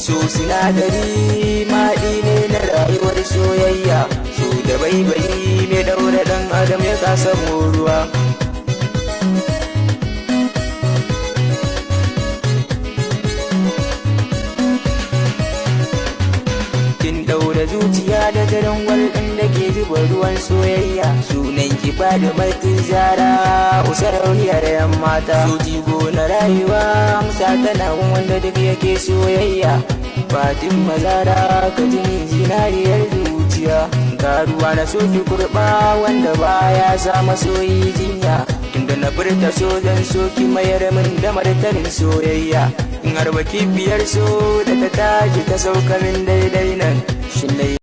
so sinadari maɗi ne na rayuwar soyayya, so da baibayi mai daura ɗan adam ya kasa moruwa. Kin daura zuciya da daren ɗin da ke zuba ruwan soyayya, sunan ki da mai zara usarauniyar yan mata. So jigo na rayuwa amsa tana wanda duk yake soyayya, fatin mazara ka jini zinariyar zuciya. Garuwa na soki kurɓa wanda baya sa masoyi jinya, tunda na furta so zan soki mayar min da martanin soyayya. In har baki biyar so da ta tashi ta sauka min daidai nan, shin